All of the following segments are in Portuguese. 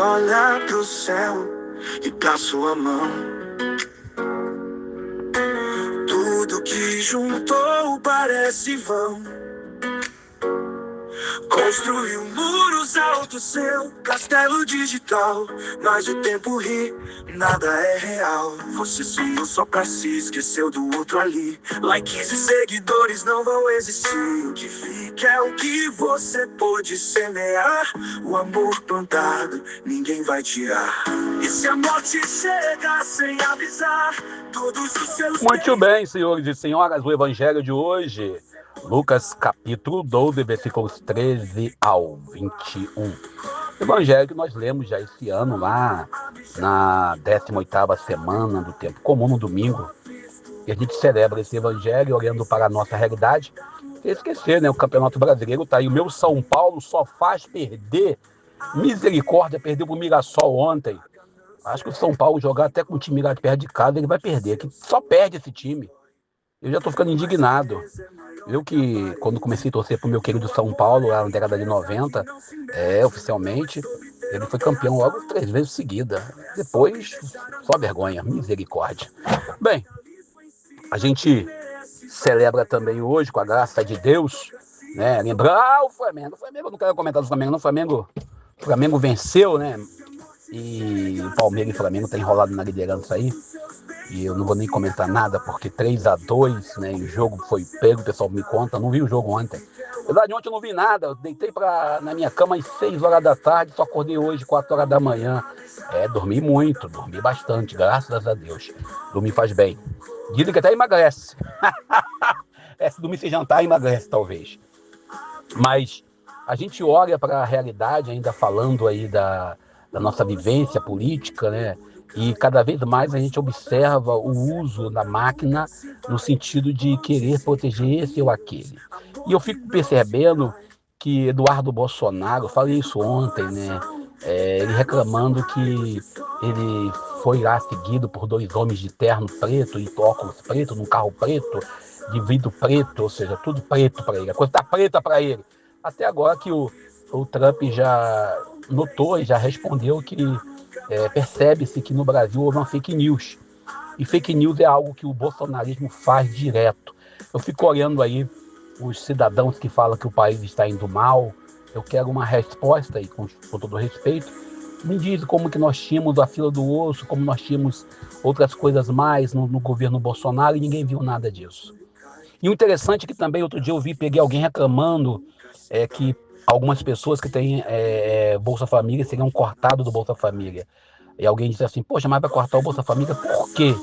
olha pro céu e pra sua mão. Tudo que juntou parece vão. Construiu muros altos, seu castelo digital. Mas o tempo ri, nada é real. Você sonhou só pra se esqueceu do outro ali. Likes e seguidores não vão existir. O que fica é o que você pôde semear. O amor plantado, ninguém vai tirar. E se a morte chega sem avisar, todos os seus... Muito bem, senhores e senhoras, o evangelho de hoje, Lucas capítulo 12, versículos 13 ao 21. Evangelho que nós lemos já esse ano lá na 18ª semana do tempo comum, no domingo. E a gente celebra esse evangelho olhando para a nossa realidade. Sem esquecer, né? O Campeonato Brasileiro tá aí. O meu São Paulo só faz perder. Misericórdia, perdeu pro Mirassol ontem. Acho que o São Paulo jogar até com o time lá de perto de casa, ele vai perder. Que só perde esse time. Eu já tô ficando indignado. Eu que, quando comecei a torcer pro meu querido São Paulo, lá na década de 90, oficialmente, ele foi campeão logo 3 vezes seguida. Depois, só vergonha, misericórdia. Bem, a gente celebra também hoje, com a graça de Deus, né? Lembrar, o Flamengo, eu não quero comentar do Flamengo, não. O Flamengo venceu, né? E o Palmeiras e o Flamengo tá enrolado na liderança aí. E eu não vou nem comentar nada, porque 3-2, né? E o jogo foi pego, o pessoal me conta, não vi o jogo ontem. Na verdade, ontem eu não vi nada, eu deitei na minha cama às 6 horas da tarde, só acordei hoje, 4 horas da manhã. Dormi muito, dormi bastante, graças a Deus. Dormir faz bem. Dizem que até emagrece. Se dormir sem jantar, emagrece, talvez. Mas a gente olha para a realidade, ainda falando aí da nossa vivência política, né? E cada vez mais a gente observa o uso da máquina no sentido de querer proteger esse ou aquele. E eu fico percebendo que Eduardo Bolsonaro, eu falei isso ontem, né? Ele reclamando que ele foi lá seguido por 2 homens de terno preto e óculos preto, num carro preto, de vidro preto, ou seja, tudo preto para ele. A coisa está preta para ele. Até agora que o Trump já notou e já respondeu que percebe-se que no Brasil houve uma fake news. E fake news é algo que o bolsonarismo faz direto. Eu fico olhando aí os cidadãos que falam que o país está indo mal. Eu quero uma resposta aí, com todo respeito. Me diz como que nós tínhamos a fila do osso, como nós tínhamos outras coisas mais no governo Bolsonaro, e ninguém viu nada disso. E o interessante é que também outro dia peguei alguém reclamando que algumas pessoas que têm Bolsa Família seriam cortados do Bolsa Família. E alguém disse assim, poxa, mas vai cortar o Bolsa Família por quê?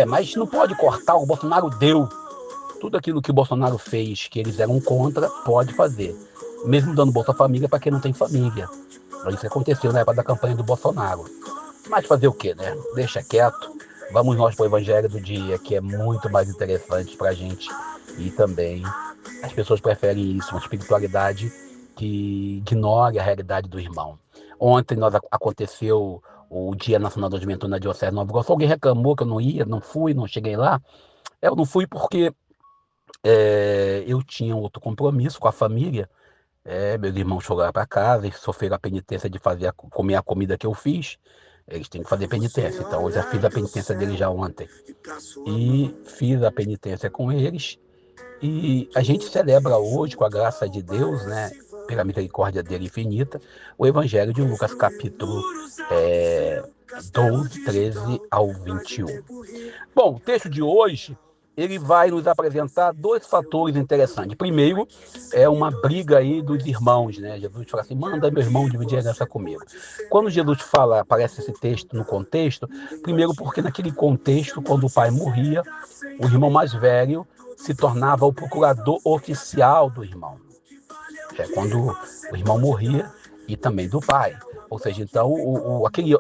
Mas não pode cortar, o Bolsonaro deu. Tudo aquilo que o Bolsonaro fez, que eles eram contra, pode fazer. Mesmo dando Bolsa Família para quem não tem família. Isso que aconteceu na época da campanha do Bolsonaro. Mas fazer o quê, né? Deixa quieto. Vamos nós para o Evangelho do Dia, que é muito mais interessante para a gente. E também as pessoas preferem isso, uma espiritualidade que ignore a realidade do irmão. Ontem aconteceu o Dia Nacional da Juventude na Diocese de Nova Iguaçu. Alguém reclamou que eu não ia, não fui, não cheguei lá. Eu não fui porque eu tinha outro compromisso com a família. Meus irmãos foram para casa e sofreram a penitência de comer a comida que eu fiz. Eles têm que fazer penitência. Então eu já fiz a penitência deles já ontem. E fiz a penitência com eles. E a gente celebra hoje, com a graça de Deus, né, pela misericórdia dele infinita, o Evangelho de Lucas, capítulo 12, 13 ao 21. Bom, o texto de hoje, ele vai nos apresentar 2 fatores interessantes. Primeiro, é uma briga aí dos irmãos, né? Jesus fala assim, manda meu irmão dividir a herança comigo. Quando Jesus fala, aparece esse texto no contexto, primeiro porque naquele contexto, quando o pai morria, o irmão mais velho se tornava o procurador oficial do irmão. Quando o irmão morria, e também do pai. Ou seja, então,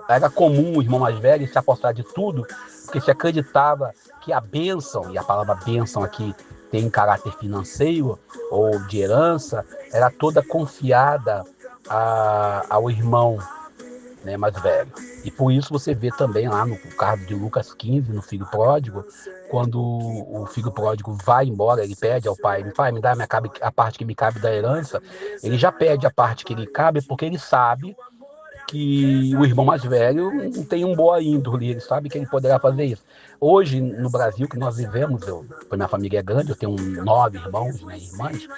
era comum o irmão mais velho se apossar de tudo, porque se acreditava que a bênção, e a palavra bênção aqui tem caráter financeiro ou de herança, era toda confiada ao irmão, né, mais velho. E por isso você vê também lá no caso de Lucas 15, no filho pródigo, quando o filho pródigo vai embora, ele pede ao pai, pai, me dá a parte que me cabe da herança, ele já pede a parte que lhe cabe porque ele sabe que o irmão mais velho não tem um boa índole, ele sabe que ele poderá fazer isso. Hoje, no Brasil, que nós vivemos, minha família é grande, eu tenho 9 irmãos, né, irmãs,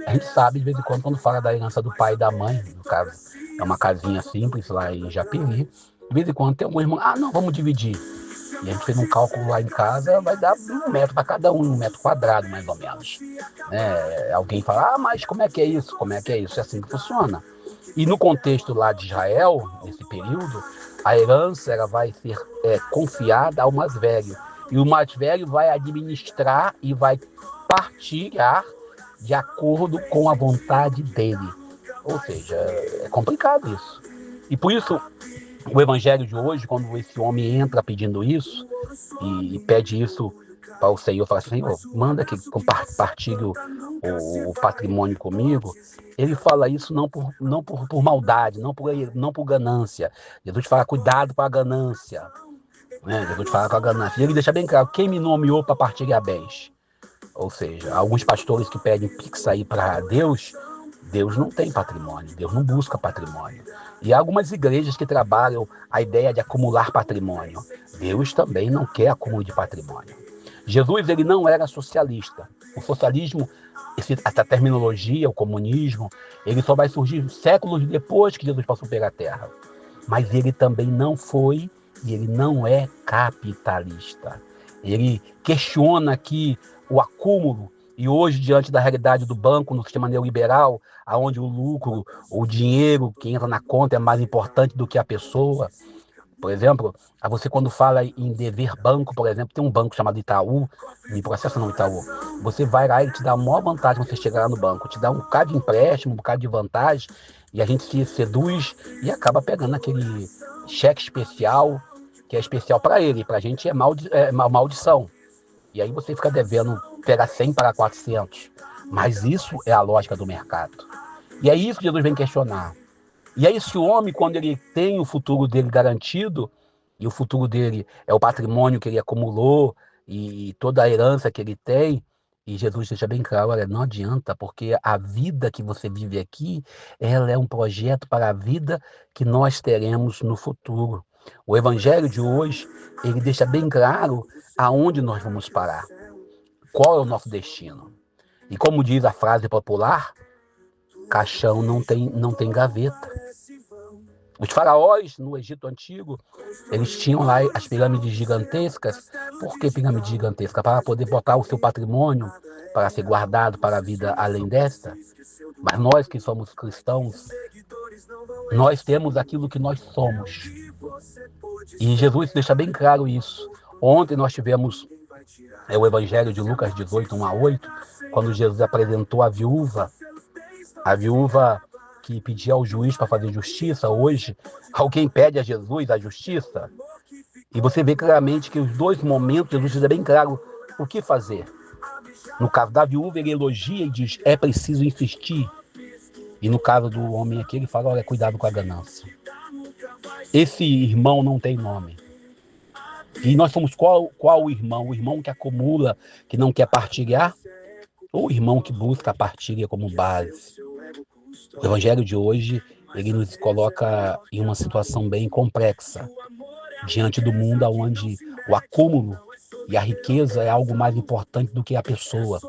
a gente sabe, de vez em quando fala da herança do pai e da mãe, no caso, é uma casinha simples lá em Japeri, de vez em quando tem algum irmão, não, vamos dividir. E a gente fez um cálculo lá em casa, vai dar 1 metro para cada um, 1 metro quadrado, mais ou menos. Alguém fala, mas como é que é isso? Como é que é isso? É assim que funciona. E no contexto lá de Israel, nesse período, a herança ela vai ser confiada ao mais velho. E o mais velho vai administrar e vai partilhar de acordo com a vontade dele. Ou seja, é complicado isso. E por isso, o evangelho de hoje, quando esse homem entra pedindo isso, e pede isso para o Senhor, fala assim, Senhor, manda que compartilhe o patrimônio comigo, ele fala isso não por maldade, não por ganância. Jesus fala, cuidado com a ganância. Jesus fala com a ganância. E ele deixa bem claro, quem me nomeou para partilhar bens? Ou seja, alguns pastores que pedem pix aí para Deus, Deus não tem patrimônio, Deus não busca patrimônio. E há algumas igrejas que trabalham a ideia de acumular patrimônio. Deus também não quer acúmulo de patrimônio. Jesus ele não era socialista. O socialismo, essa terminologia, o comunismo, ele só vai surgir séculos depois que Jesus passou pela Terra. Mas ele também não foi e ele não é capitalista. Ele questiona aqui o acúmulo, e hoje, diante da realidade do banco no sistema neoliberal, onde o lucro, o dinheiro que entra na conta é mais importante do que a pessoa. Por exemplo, você quando fala em dever banco, por exemplo, tem um banco chamado Itaú, me processa não Itaú, você vai lá e te dá a maior vantagem você chegar lá no banco, te dá um bocado de empréstimo, um bocado de vantagem, e a gente se seduz e acaba pegando aquele cheque especial, que é especial para ele, para a gente é maldição. E aí você fica devendo pegar 100 para 400. Mas isso é a lógica do mercado. E é isso que Jesus vem questionar. E aí esse homem, quando ele tem o futuro dele garantido, e o futuro dele é o patrimônio que ele acumulou, e toda a herança que ele tem, e Jesus deixa bem claro, olha, não adianta, porque a vida que você vive aqui, ela é um projeto para a vida que nós teremos no futuro. O evangelho de hoje, ele deixa bem claro aonde nós vamos parar, qual é o nosso destino. E como diz a frase popular, caixão não tem gaveta. Os faraós no Egito Antigo, eles tinham lá as pirâmides gigantescas. Por que pirâmide gigantesca? Para poder botar o seu patrimônio, para ser guardado para a vida além desta. Mas nós que somos cristãos, nós temos aquilo que nós somos. E Jesus deixa bem claro isso. Ontem nós tivemos o Evangelho de Lucas 18, 1-8, quando Jesus apresentou a viúva que pedia ao juiz para fazer justiça. Hoje, alguém pede a Jesus a justiça. E você vê claramente que os dois momentos, Jesus diz bem claro o que fazer. No caso da viúva, ele elogia e diz, é preciso insistir. E no caso do homem aqui, ele fala, olha, cuidado com a ganância. Esse irmão não tem nome. E nós somos qual o irmão? O irmão que acumula, que não quer partilhar? Ou o irmão que busca a partilha como base? O evangelho de hoje, ele nos coloca em uma situação bem complexa, diante do mundo onde o acúmulo e a riqueza é algo mais importante do que a pessoa.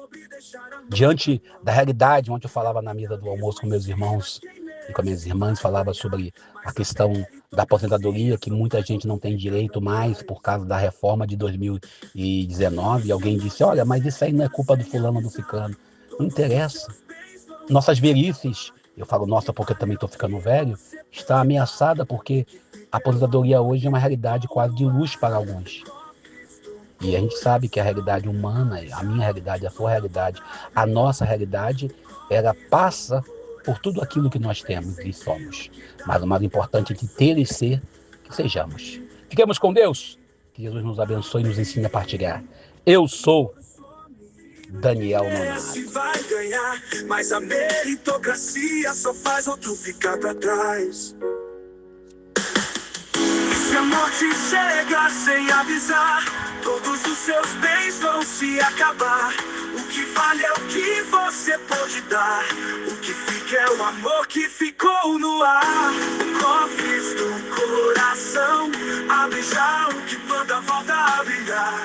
Diante da realidade, onde eu falava na mesa do almoço com meus irmãos e com minhas irmãs, falava sobre a questão da aposentadoria, que muita gente não tem direito mais por causa da reforma de 2019, e alguém disse, olha, mas isso aí não é culpa do fulano ou do ciclano. Não interessa. Nossas velhices, eu falo nossa porque eu também estou ficando velho, está ameaçada porque a aposentadoria hoje é uma realidade quase de luxo para alguns. E a gente sabe que a realidade humana, a minha realidade, a sua realidade, a nossa realidade, ela passa por tudo aquilo que nós temos e somos. Mas o mais importante é que ter e ser, que sejamos. Fiquemos com Deus. Que Jesus nos abençoe e nos ensine a partilhar. Eu sou Daniel Nonato. Vai ganhar, mas a meritocracia só faz outro ficar pra trás. Se a morte chega sem avisar, todos os seus bens vão se acabar. que vale é o que você pode dar. O que fica é o amor que ficou no ar. Cofres do coração, abre já o que manda volta a brilhar.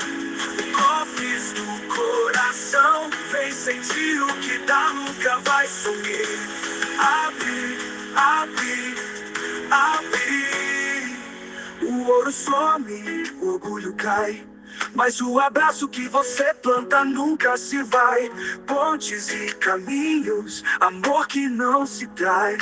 Cofres do coração, vem sentir o que dá, nunca vai sumir. Abre, abre, abre. O ouro some, o orgulho cai, mas o abraço que você planta nunca se vai. Pontes e caminhos, amor que não se trai.